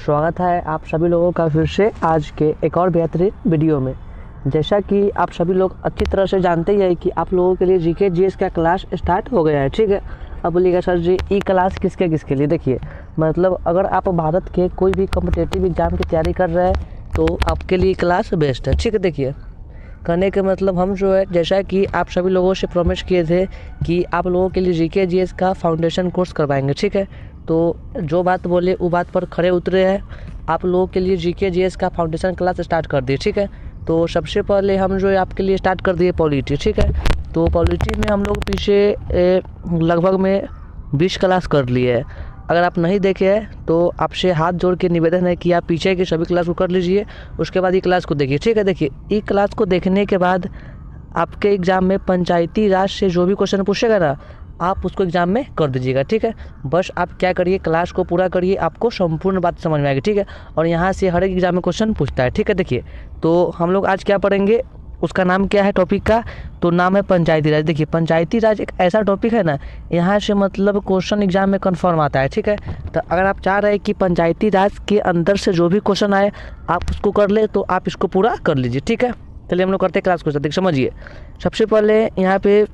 स्वागत है आप सभी लोगों का फिर से आज के एक और बेहतरीन वीडियो में। जैसा कि आप सभी लोग अच्छी तरह से जानते ही हैं कि आप लोगों के लिए जीके जीएस का क्लास स्टार्ट हो गया है। ठीक है, अब बोलिएगा सर जी ई क्लास किसके किसके लिए। देखिए मतलब अगर आप भारत के कोई भी कॉम्पिटिटिव एग्ज़ाम की तैयारी कर रहे हैं तो आपके लिए क्लास बेस्ट है। ठीक है, देखिए कहने का मतलब हम जो है जैसा कि आप सभी लोगों से प्रॉमिस किए थे कि आप लोगों के लिए जीके जीएस का फाउंडेशन कोर्स करवाएंगे। ठीक है, तो जो बात बोले वो बात पर खड़े उतरे हैं। आप लोगों के लिए जीके जीएस का फाउंडेशन क्लास स्टार्ट कर दिए। ठीक है, तो सबसे पहले हम जो है आपके लिए स्टार्ट कर दिए पॉलिटी। ठीक है, तो पॉलिटी में हम लोग पीछे लगभग में 20 क्लास कर लिए है। अगर आप नहीं देखे हैं तो आपसे हाथ जोड़ के निवेदन है कि आप पीछे की सभी क्लास को कर लीजिए, उसके बाद ई क्लास को देखिए। ठीक है, देखिए ई क्लास को देखने के बाद आपके एग्ज़ाम में पंचायती राज से जो भी क्वेश्चन पूछेगा ना आप उसको एग्ज़ाम में कर दीजिएगा। ठीक है, बस आप क्या करिए क्लास को पूरा करिए, आपको संपूर्ण बात समझ में आएगी। ठीक है, और यहाँ से हर एक एग्ज़ाम में क्वेश्चन पूछता है। ठीक है, देखिए तो हम लोग आज क्या पढ़ेंगे, उसका नाम क्या है टॉपिक का, तो नाम है पंचायती राज। देखिए पंचायती राज एक ऐसा टॉपिक है ना, यहाँ से मतलब क्वेश्चन एग्जाम में कन्फर्म आता है। ठीक है, तो अगर आप चाह रहे हैं कि पंचायती राज के अंदर से जो भी क्वेश्चन आए आप उसको कर ले तो आप इसको पूरा कर लीजिए। ठीक है, चलिए हम लोग करते हैं क्लास को। देखिए समझिए, सबसे पहले यहाँ पे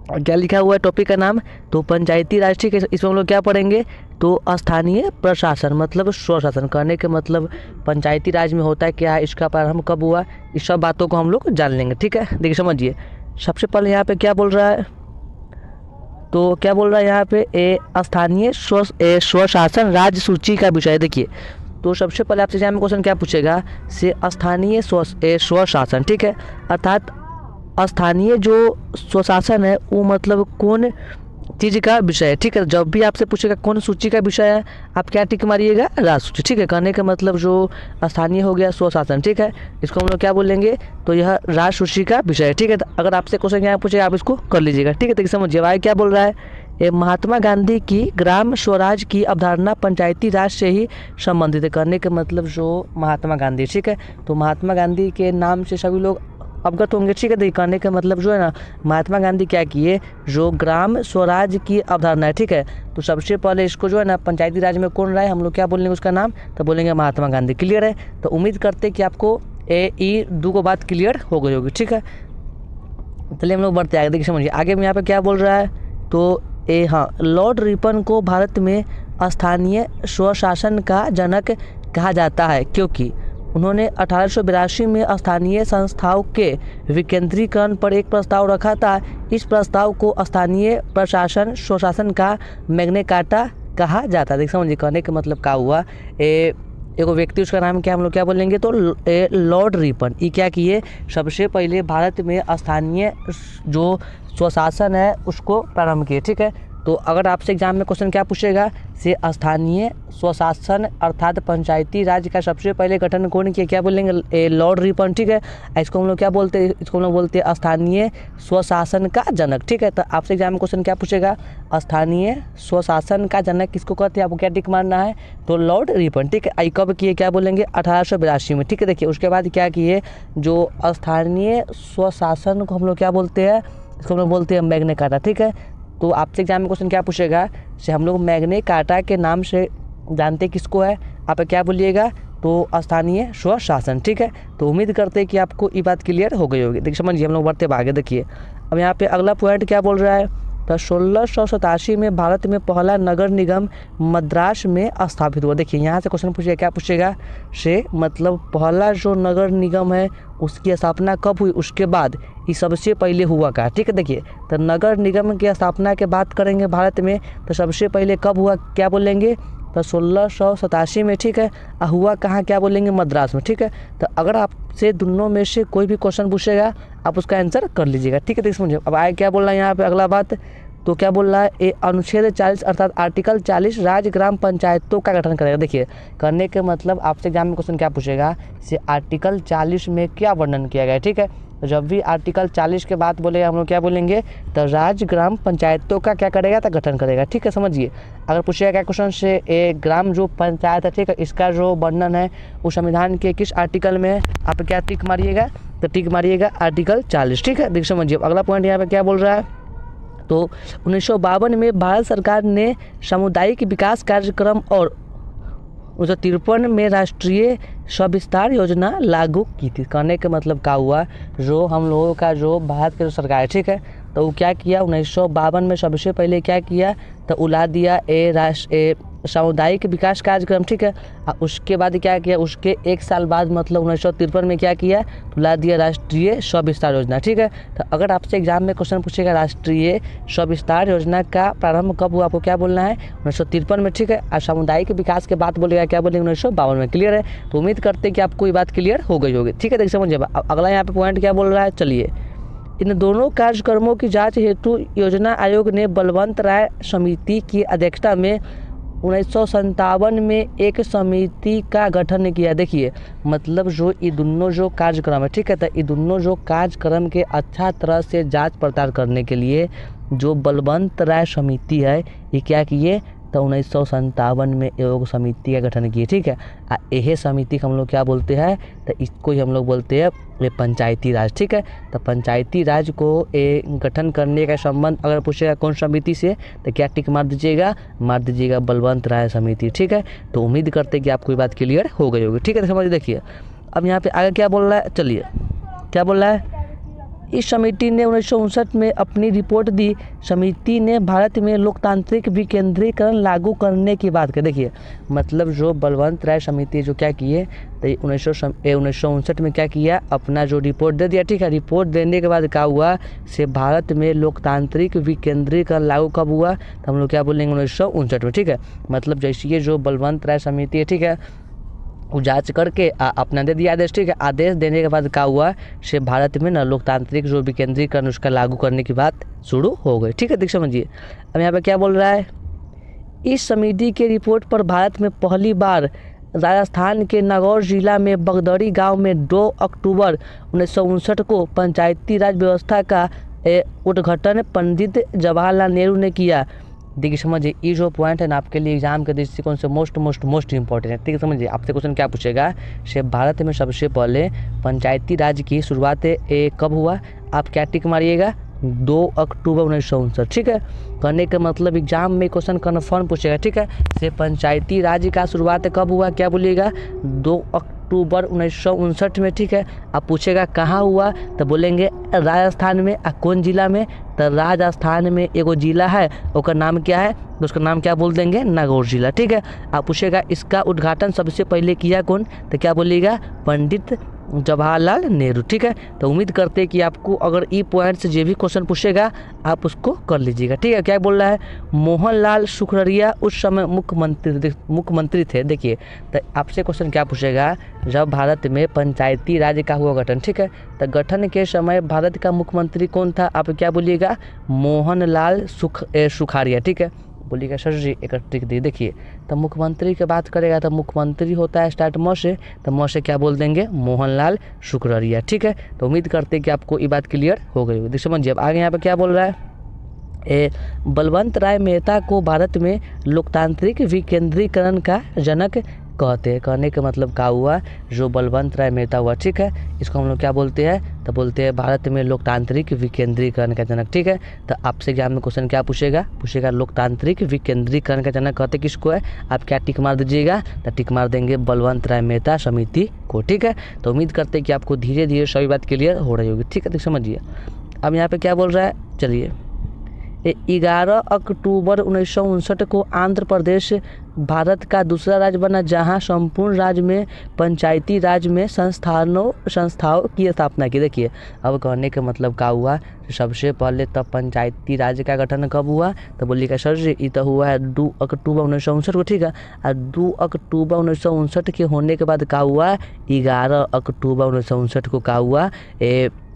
क्या लिखा हुआ है टॉपिक का नाम, तो पंचायती राज। ठीक है, इसमें हम लोग क्या पढ़ेंगे, तो स्थानीय प्रशासन मतलब स्वशासन। कहने के मतलब पंचायती राज में होता है क्या, इसका प्रारंभ कब हुआ, इस सब बातों को हम लोग जान लेंगे। ठीक है, देखिए समझिए सबसे पहले यहाँ पे क्या बोल रहा है, तो क्या बोल रहा है यहाँ पे स्थानीय स्वशासन राज्य सूची का विषय। देखिए तो सबसे पहले आपसे एग्जाम में क्वेश्चन क्या पूछेगा, से स्थानीय स्वशासन। ठीक है, अर्थात स्थानीय जो स्वशासन है वो मतलब कौन चीज़ का विषय है। ठीक है, जब भी आपसे पूछेगा कौन सूची का विषय है आप क्या टिक मारिएगा, राज सूची। ठीक है, कहने का मतलब जो स्थानीय हो गया स्वशासन। ठीक है, इसको हम लोग क्या बोलेंगे, तो यह राज सूची का विषय है। ठीक है, तो अगर आपसे क्वेश्चन क्या पूछेगा आप इसको कर लीजिएगा। ठीक है, तो समझिए भाई क्या बोल रहा है, ये महात्मा गांधी की ग्राम स्वराज की अवधारणा पंचायती राज से ही संबंधित है। कहने का मतलब जो महात्मा गांधी। ठीक है, तो महात्मा गांधी के नाम से सभी लोग अवगत होंगे। ठीक है, देखिए कहने का मतलब जो है ना महात्मा गांधी क्या किए, जो ग्राम स्वराज की अवधारणा है। ठीक है, तो सबसे पहले इसको जो है ना पंचायती राज में कौन रहा है हम लोग क्या बोलेंगे उसका नाम, तो बोलेंगे महात्मा गांधी। क्लियर है, तो उम्मीद करते कि आपको ई दो को बात क्लियर हो गई होगी। ठीक है, चलिए हम लोग बढ़ते आगे। देखिए समझिए आगे में यहाँ पे क्या बोल रहा है, तो हाँ लॉर्ड रिपन को भारत में स्थानीय स्वशासन का जनक कहा जाता है क्योंकि उन्होंने 1882 में स्थानीय संस्थाओं के विकेंद्रीकरण पर एक प्रस्ताव रखा था। इस प्रस्ताव को स्थानीय प्रशासन स्वशासन का मैग्ना कार्टा कहा जाता है। देख समझिए कहने का मतलब क्या हुआ, एक व्यक्ति उसका नाम क्या हम लोग क्या बोलेंगे, तो लॉर्ड रिपन। ये क्या किए, सबसे पहले भारत में स्थानीय जो स्वशासन है उसको प्रारंभ किए। ठीक है, तो अगर आपसे एग्जाम में क्वेश्चन क्या पूछेगा, से स्थानीय स्वशासन अर्थात पंचायती राज का सबसे पहले गठन कौन किया, क्या बोलेंगे, लॉर्ड रिपन। ठीक है, इसको हम लोग क्या बोलते हैं, इसको हम लोग बोलते हैं स्थानीय स्वशासन का जनक। ठीक है, तो आपसे एग्जाम में क्वेश्चन क्या पूछेगा, स्थानीय स्वशासन का जनक किसको कहते हैं, आपको क्या टिक मारना है, तो लॉर्ड रिपन। ठीक है, आई कब किए, क्या बोलेंगे 1882 में। ठीक है, देखिए उसके बाद क्या किए, जो स्थानीय स्वशासन को हम लोग क्या बोलते हैं, इसको हम लोग बोलते हैं मैग्ना कार्टा। ठीक है, तो आपसे एग्जाम में क्वेश्चन क्या पूछेगा, से हम लोग मैग्ना कार्टा के नाम से जानते किसको है, आप क्या बोलिएगा, तो स्थानीय स्वशासन। ठीक है, तो उम्मीद करते हैं कि आपको ये बात क्लियर हो गई होगी। देखिए समझिए हम लोग बढ़ते आगे। देखिए अब यहाँ पे अगला पॉइंट क्या बोल रहा है, तो 1687 में भारत में पहला नगर निगम मद्रास में स्थापित हुआ। देखिए यहाँ से क्वेश्चन पूछेगा, क्या पूछेगा, से मतलब पहला जो नगर निगम है उसकी स्थापना कब हुई, उसके बाद ये सबसे पहले हुआ का। ठीक है, देखिए तो नगर निगम की स्थापना के बात करेंगे भारत में, तो सबसे पहले कब हुआ क्या बोलेंगे, तो 1687 में। ठीक है, हुआ कहाँ क्या बोलेंगे, मद्रास में। ठीक है, तो अगर आपसे दोनों में से कोई भी क्वेश्चन पूछेगा आप उसका आंसर कर लीजिएगा। ठीक है, देखिए समझिए अब आगे क्या बोल रहा है यहाँ पे अगला बात, तो क्या बोल रहा है, ये अनुच्छेद 40 अर्थात आर्टिकल 40 राज्य ग्राम पंचायतों का गठन करेगा। देखिए करने के मतलब आपसे एग्जाम में क्वेश्चन क्या पूछेगा, से आर्टिकल 40 में क्या वर्णन किया गया है। ठीक है, तो जब भी आर्टिकल 40 के बाद बोलेगा हम लोग क्या बोलेंगे, तो राज्य ग्राम पंचायतों का क्या करेगा, तो गठन करेगा। ठीक है, समझिए अगर पूछेगा क्या क्वेश्चन से ग्राम जो पंचायत है, ठीक है, इसका जो वर्णन है वो संविधान के किस आर्टिकल में है, आप क्या टिक मारिएगा, तो टिक मारिएगा आर्टिकल 40। ठीक है, देखिए समझिए अगला पॉइंट यहाँ पे क्या बोल रहा है, तो 1952 में भारत सरकार ने सामुदायिक विकास कार्यक्रम और 1953 में राष्ट्रीय सविस्तार योजना लागू की थी। कहने का मतलब क्या हुआ, जो हम लोगों का जो भारत की जो सरकार है, ठीक है, तो वो क्या किया 1952 में सबसे पहले क्या किया, तो उला दिया सामुदायिक विकास कार्यक्रम, ठीक है। उसके बाद क्या किया, उसके 1 साल बाद मतलब 1953 में क्या किया, तो ला दिया राष्ट्रीय सविस्तार योजना, ठीक है। तो अगर आपसे एग्जाम में क्वेश्चन पूछेगा राष्ट्रीय सविस्तार योजना का प्रारंभ कब हुआ, आपको क्या बोलना है, 1953 में, ठीक है। और सामुदायिक विकास के बाद बोलेगा क्या, बोलेंगे 1952 में। क्लियर है, तो उम्मीद करते हैं कि आपको ये बात क्लियर हो गई होगी, ठीक है। देखिए समझिए, अगला यहाँ पे पॉइंट क्या बोल रहा है, चलिए। इन दोनों कार्यक्रमों की जांच हेतु योजना आयोग ने बलवंत राय समिति की अध्यक्षता में 1957 में एक समिति का गठन किया। देखिए मतलब जो ये दोनों जो कार्यक्रम है, ठीक है, तो ये दोनों जो कार्यक्रम के अच्छा तरह से जांच पड़ताल करने के लिए जो बलवंत राय समिति है, ये क्या किए, तो 1957 में एक समिति का गठन किए, ठीक है। यह समिति को हम लोग क्या बोलते हैं, तो इसको ही हम लोग बोलते हैं ये पंचायती राज, ठीक है। तो पंचायती राज को गठन करने का संबंध अगर पूछेगा कौन समिति से, तो क्या टिक मार दीजिएगा बलवंत राय समिति, ठीक है। तो उम्मीद करते हैं कि आपको ये बात क्लियर हो गई होगी, ठीक है। समझ देखिए अब यहाँ पे आगे क्या बोल रहा है, चलिए क्या बोल रहा है। इस समिति ने 1959 में अपनी रिपोर्ट दी। समिति ने भारत में लोकतांत्रिक विकेंद्रीकरण लागू करने की बात की। देखिए मतलब जो बलवंत राय समिति जो क्या किए, तो 1959 में क्या किया, अपना जो रिपोर्ट दे दिया, ठीक है। रिपोर्ट देने के बाद क्या हुआ, से भारत में लोकतांत्रिक विकेंद्रीकरण लागू कब हुआ, तो हम लोग क्या बोलेंगे 1959 में, ठीक है। मतलब जैसे ये जो बलवंत राय समिति है, ठीक है, वो जांच करके अपना दे दिया आदेश, ठीक है। आदेश देने के बाद क्या हुआ, से भारत में ना लोकतांत्रिक जो विकेंद्रीकरण उसका लागू करने की बात शुरू हो गई, ठीक है। देख समझिए अब यहाँ पे क्या बोल रहा है। इस समिति के रिपोर्ट पर भारत में पहली बार राजस्थान के नागौर जिला में बगदड़ी गांव में 2 अक्टूबर 1959 को पंचायती राज व्यवस्था का उद्घाटन पंडित जवाहरलाल नेहरू ने किया। देखिए समझिए ये जो पॉइंट है ना आपके लिए एग्जाम के दृष्टिकोण से मोस्ट इंपॉर्टेंट है, ठीक है। समझिए आपसे क्वेश्चन क्या पूछेगा, से भारत में सबसे पहले पंचायती राज की शुरुआत कब हुआ, आप क्या टिक मारिएगा, 2 अक्टूबर 1959, ठीक है। कहने का मतलब एग्जाम में क्वेश्चन कन्फर्म पूछेगा, ठीक है। से पंचायती राज का शुरुआत कब हुआ, क्या बोलिएगा, 2 अक्टूबर 1959 में, ठीक है। अब पूछेगा कहाँ हुआ, तो बोलेंगे राजस्थान में। कौन जिला में, तो राजस्थान में एगो जिला है, उसका नाम क्या है, तो उसका नाम क्या बोल देंगे, नागौर जिला, ठीक है। आप पूछेगा इसका उद्घाटन सबसे पहले किया कौन, तो क्या बोलिएगा, पंडित जवाहरलाल नेहरू, ठीक है। तो उम्मीद करते हैं कि आपको अगर ई पॉइंट से जो भी क्वेश्चन पूछेगा आप उसको कर लीजिएगा, ठीक है। क्या बोल रहा है, मोहनलाल सुखररिया उस समय मुख्यमंत्री थे। देखिए तो आपसे क्वेश्चन क्या पूछेगा, जब भारत में पंचायती राज का हुआ गठन, ठीक है, तो गठन के समय भारत का मुख्यमंत्री कौन था, आप क्या बोलिएगा, मोहनलाल सुखाड़िया, ठीक है। बोलिएगा सर जी एक ट्रिक दी। देखिए तो मुख्यमंत्री की बात करेगा तो मुख्यमंत्री होता है स्टार्ट म से, तो म से क्या बोल देंगे, मोहनलाल सुखररिया, ठीक है। तो उम्मीद करते हैं कि आपको ये बात क्लियर हो गई होगी। समझिए अब आगे यहाँ पे क्या बोल रहा है, बलवंत राय मेहता को भारत में लोकतांत्रिक विकेंद्रीकरण का जनक कहते हैं। कहने का मतलब क्या हुआ, जो बलवंत राय मेहता हुआ, ठीक है, इसको हम लोग क्या बोलते हैं, तो बोलते हैं भारत में लोकतांत्रिक विकेंद्रीकरण का जनक, ठीक है। तो आपसे एग्जाम में क्वेश्चन क्या पूछेगा लोकतांत्रिक विकेंद्रीकरण का जनक कहते किसको है, आप क्या टिक मार दीजिएगा, तो टिक मार देंगे बलवंत राय मेहता समिति को, ठीक है। तो उम्मीद करते हैं कि आपको धीरे धीरे सभी बात क्लियर हो रही होगी, ठीक है। तो समझिए अब यहाँ पे क्या बोल रहा है, चलिए 11 अक्टूबर 1959 को आंध्र प्रदेश भारत का दूसरा राज्य बना, जहां संपूर्ण राज्य में पंचायती राज में संस्थाओं की स्थापना की। देखिए अब कहने का मतलब क्या हुआ, सबसे पहले तब पंचायती राज का गठन कब हुआ, तो बोलिएगा सर जी ये तो हुआ है 2 अक्टूबर 1959 को, ठीक है। और 2 अक्टूबर 1959 के होने के बाद क्या हुआ, 11 अक्टूबर 1959 को क्या हुआ,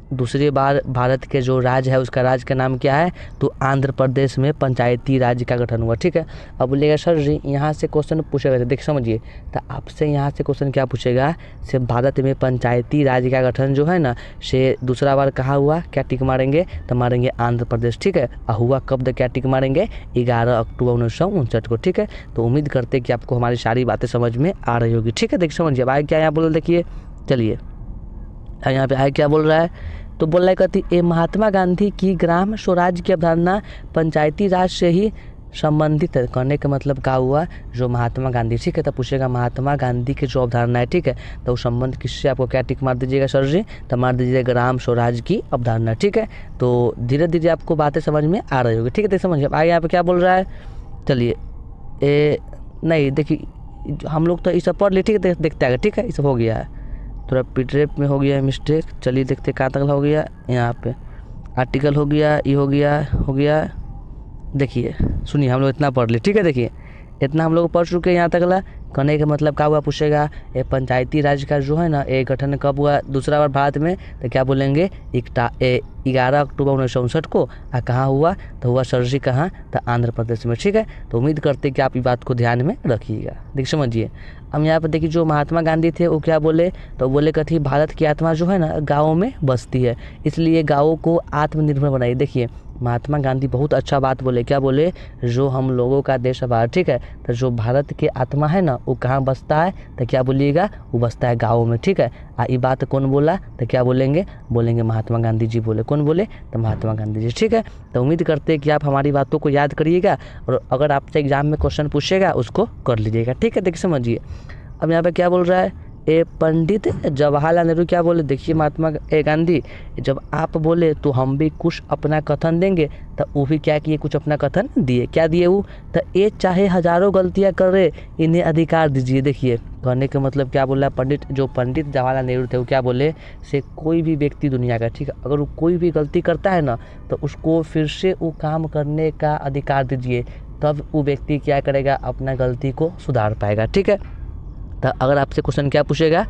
दूसरी बार भारत के जो राज्य है उसका राज्य का नाम क्या है, तो आंध्र प्रदेश में पंचायती राज्य का गठन हुआ, ठीक है। अब बोलिएगा सर जी यहाँ से क्वेश्चन पूछेगा, देख समझिए तो आपसे यहाँ से क्वेश्चन क्या पूछेगा, से भारत में पंचायती राज्य का गठन जो है ना, से दूसरा बार कहाँ हुआ, क्या टिक मारेंगे, तो मारेंगे आंध्र प्रदेश, ठीक है। हुआ कब तक, क्या टिक मारेंगे, 11 अक्टूबर 1959 को, ठीक है। तो उम्मीद करते हैं कि आपको हमारी सारी बातें समझ में आ रही होगी, ठीक है। देख समझिए अब आगे क्या यहाँ बोल, देखिए चलिए यहाँ पे आगे क्या बोल रहा है, तो बोल रहा है कहती महात्मा गांधी की ग्राम स्वराज की अवधारणा पंचायती राज से ही संबंधित है। कहने का मतलब क्या हुआ, जो महात्मा गांधी, ठीक है। तो पूछेगा महात्मा गांधी की जो अवधारणा है, ठीक है, तो उस संबंध किससे आपको क्या टिक मार दीजिएगा सर जी, तो मार दीजिएगा ग्राम स्वराज की अवधारणा, ठीक है। तो धीरे धीरे आपको बातें समझ में आ रही होगी, ठीक है। तो समझिए आगे यहाँ पे क्या बोल रहा है, चलिए नहीं देखिए हम लोग तो ये सब पढ़ लिए, ठीक है। देखते आगे, ठीक है। ये सब हो गया है, थोड़ा पीडीएफ में हो गया है मिस्टेक। चलिए देखते कहाँ तक हो गया, यहाँ पे आर्टिकल हो गया, ये हो गया। देखिए सुनिए, हम लोग इतना पढ़ लिए, ठीक है। देखिए इतना हम लोग पढ़ चुके हैं यहाँ तक ला। कहने का मतलब क्या हुआ, पूछेगा ये पंचायती राज का जो है ना, ये गठन कब हुआ दूसरा बार भारत में, तो क्या बोलेंगे 11 अक्टूबर 1959 को। कहाँ हुआ, तो हुआ सर जी कहाँ, तो आंध्र प्रदेश में, ठीक है। तो उम्मीद करते हैं कि आप ये बात को ध्यान में रखिएगा। देखिए समझिए, अब यहाँ पर देखिए जो महात्मा गांधी थे वो क्या बोले, तो बोले कथी, भारत की आत्मा जो है ना गाँव में बसती है, इसलिए गाँवों को आत्मनिर्भर बनाइए। देखिए महात्मा गांधी बहुत अच्छा बात बोले, क्या बोले, जो हम लोगों का देश है भारत, ठीक है। तो जो भारत की आत्मा है ना वो कहाँ बसता है, तो क्या बोलिएगा, वो बसता है गाँव में, ठीक है। ये बात कौन बोला, तो क्या बोलेंगे, बोलेंगे महात्मा गांधी जी बोले। कौन बोले, तो महात्मा गांधी जी, ठीक है। तो उम्मीद करते हैं कि आप हमारी बातों को याद करिएगा, और अगर आपसे एग्जाम में क्वेश्चन पूछेगा उसको कर लीजिएगा, ठीक है। देखिए समझिए, अब यहाँ पे क्या बोल रहा है, पंडित जवाहरलाल नेहरू क्या बोले, देखिए महात्मा गांधी जब आप बोले तो हम भी कुछ अपना कथन देंगे, तो वो भी क्या किए, कुछ अपना कथन दिए। क्या दिए वो, तो ये चाहे हजारों गलतियां करे इन्हें अधिकार दीजिए। देखिए कहने का मतलब क्या बोला, पंडित जवाहरलाल नेहरू थे वो क्या बोले, से कोई भी व्यक्ति दुनिया का, ठीक है, अगर वो कोई भी गलती करता है ना, तो उसको फिर से वो काम करने का अधिकार दीजिए, तब वो व्यक्ति क्या करेगा, अपना गलती को सुधार पाएगा, ठीक है। तो अगर आपसे क्वेश्चन क्या पूछेगा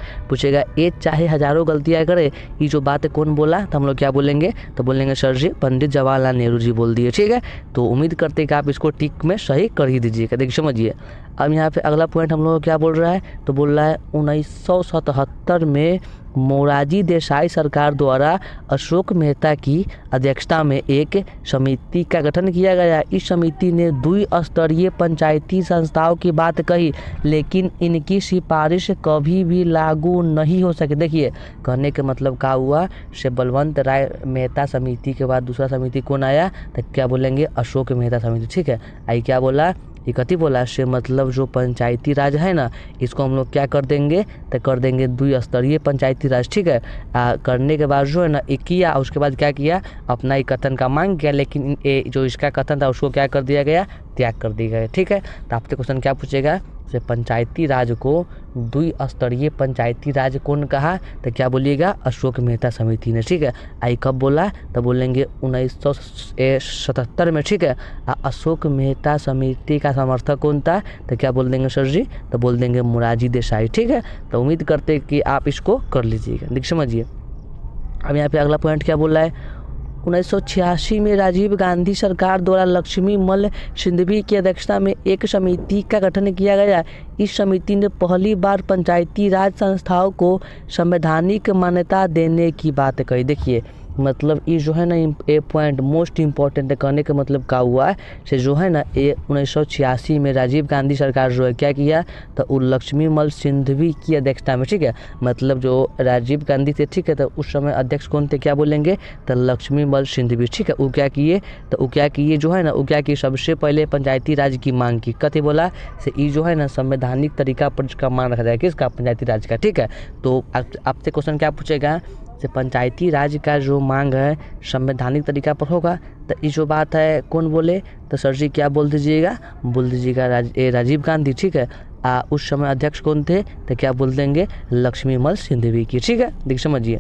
ये चाहे हजारों गलतियाँ करे, ये जो बात कौन बोला, तो हम लोग क्या बोलेंगे, तो बोलेंगे सर जी पंडित जवाहरलाल नेहरू जी बोल दिए, ठीक है। तो उम्मीद करते हैं कि आप इसको टिक में सही कर ही दीजिएगा। देखिए समझिए, अब यहाँ पे अगला पॉइंट हम लोग क्या बोल रहा है, तो बोल रहा है 1977 में मोरारजी देसाई सरकार द्वारा अशोक मेहता की अध्यक्षता में एक समिति का गठन किया गया। इस समिति ने द्विस्तरीय पंचायती संस्थाओं की बात कही, लेकिन इनकी सिफारिश कभी भी लागू नहीं हो सकी। देखिए कहने का मतलब क्या हुआ, से बलवंत राय मेहता समिति के बाद दूसरा समिति कौन आया, तो क्या बोलेंगे, अशोक मेहता समिति, ठीक है। आई क्या बोला, ये कथी बोला, से मतलब जो पंचायती राज है ना, इसको हम लोग क्या कर देंगे, तो कर देंगे द्विस्तरीय पंचायती राज, ठीक है। करने के बाद जो है ना एक किया, उसके बाद क्या किया, अपना एक कथन का मांग किया, लेकिन ये जो इसका कथन था उसको क्या कर दिया गया, त्याग कर दिया गया, ठीक है। तो आपसे क्वेश्चन क्या पूछेगा, से पंचायती राज को द्विस्तरीय पंचायती राज कौन कहा, तो क्या बोलिएगा, अशोक मेहता समिति ने, ठीक है। आई कब बोला, तो बोलेंगे 1977 में, ठीक है। अशोक मेहता समिति का समर्थक कौन था, तो क्या बोल देंगे सर जी, तो बोल देंगे मोरारजी देसाई, ठीक है। तो उम्मीद करते हैं कि आप इसको कर लीजिएगा। देखिए समझिए, अब यहाँ पे अगला पॉइंट क्या बोल रहा है, 1986 में राजीव गांधी सरकार द्वारा लक्ष्मी मल सिंघवी की अध्यक्षता में एक समिति का गठन किया गया। इस समिति ने पहली बार पंचायती राज संस्थाओं को संवैधानिक मान्यता देने की बात कही। देखिए मतलब ये जो है ना ये पॉइंट मोस्ट इम्पॉर्टेंट है। कहने का मतलब क्या हुआ है, से जो है ना ये 1986 में राजीव गांधी सरकार जो है क्या किया, तो वो लक्ष्मी मल सिंघवी की अध्यक्षता में, ठीक है। मतलब जो राजीव गांधी थे, ठीक है, तो उस समय अध्यक्ष कौन थे, क्या बोलेंगे, तो लक्ष्मी मल सिंघवी, ठीक है। वो क्या किए, तो वो क्या किए जो है ना, वो क्या किए, सबसे पहले पंचायती राज की मांग की। कथी बोला, से ये जो है ना संवैधानिक तरीका पर इसका मांग रखा जाए, किसका, पंचायती राज का, ठीक है। तो आपसे क्वेश्चन क्या पूछेगा, से पंचायती राज का जो मांग है संवैधानिक तरीका पर होगा, तो ये जो बात है कौन बोले, तो सर जी क्या बोल दीजिएगा, बोल दीजिएगा राजीव गांधी, ठीक है। उस समय अध्यक्ष कौन थे, तो क्या बोल देंगे, लक्ष्मी मल सिंघवी की, ठीक है। देखिए समझिए,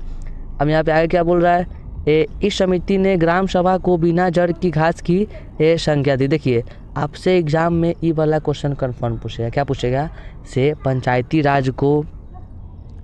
अब यहाँ पे आगे क्या बोल रहा है, इस समिति ने ग्राम सभा को बिना जड़ की घास की संज्ञा दी। देखिए आपसे एग्जाम में ये वाला क्वेश्चन कन्फर्म पूछेगा, क्या पूछेगा, से पंचायती राज को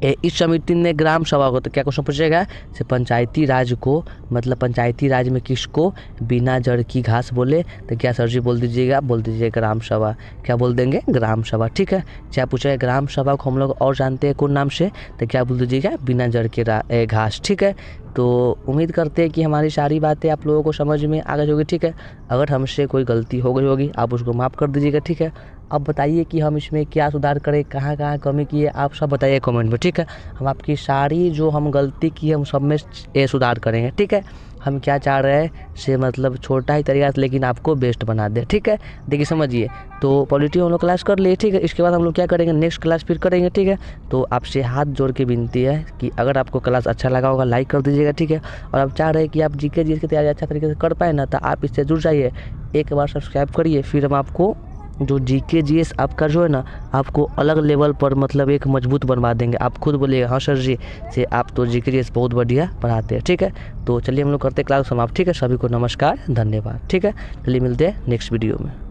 इस समिति ने ग्राम सभा को, तो क्या क्वेश्चन पूछेगा, से पंचायती राज को मतलब पंचायती राज में किसको बिना जड़ की घास बोले, तो क्या सर जी बोल दीजिएगा, बोल दीजिए ग्राम सभा, क्या बोल देंगे, ग्राम सभा, ठीक है। चाहे पूछेगा ग्राम सभा को हम लोग और जानते हैं कौन नाम से, तो क्या बोल दीजिएगा, बिना जड़ के घास, ठीक है। तो उम्मीद करते हैं कि हमारी सारी बातें आप लोगों को समझ में आ गई होगी, ठीक है। अगर हमसे कोई गलती हो गई होगी आप उसको माफ़ कर दीजिएगा, ठीक है। अब बताइए कि हम इसमें क्या सुधार करें, कहाँ कहाँ कमी की है, आप सब बताइए कमेंट में, ठीक है। हम आपकी सारी जो हम गलती की है हम सब में सुधार करेंगे, ठीक है। हम क्या चाह रहे हैं से मतलब छोटा ही तरीका से लेकिन आपको बेस्ट बना दे। ठीक है, देखिए समझिए। तो पॉलिटी हम लोग क्लास कर लिए, ठीक है। इसके बाद हम लोग क्या करेंगे, नेक्स्ट क्लास फिर करेंगे, ठीक है। तो आपसे हाथ जोड़ के विनती है कि अगर आपको क्लास अच्छा लगा होगा लाइक कर दीजिएगा, ठीक है। और आप चाह रहे हैं कि आप जीके जीएस की तैयारी अच्छा तरीके से कर पाए ना, तो आप इससे जुड़ जाइए, एक बार सब्सक्राइब करिए। फिर हम आपको जो जीके जीएस आपका जो है ना, आपको अलग लेवल पर मतलब एक मजबूत बनवा देंगे। आप खुद बोलिएगा हाँ सर जी से आप तो जीके जीएस बहुत बढ़िया पढ़ाते हैं, ठीक है। तो चलिए हम लोग करते क्लास समाप्त, ठीक है। सभी को नमस्कार, धन्यवाद, ठीक है। चलिए मिलते हैं नेक्स्ट वीडियो में।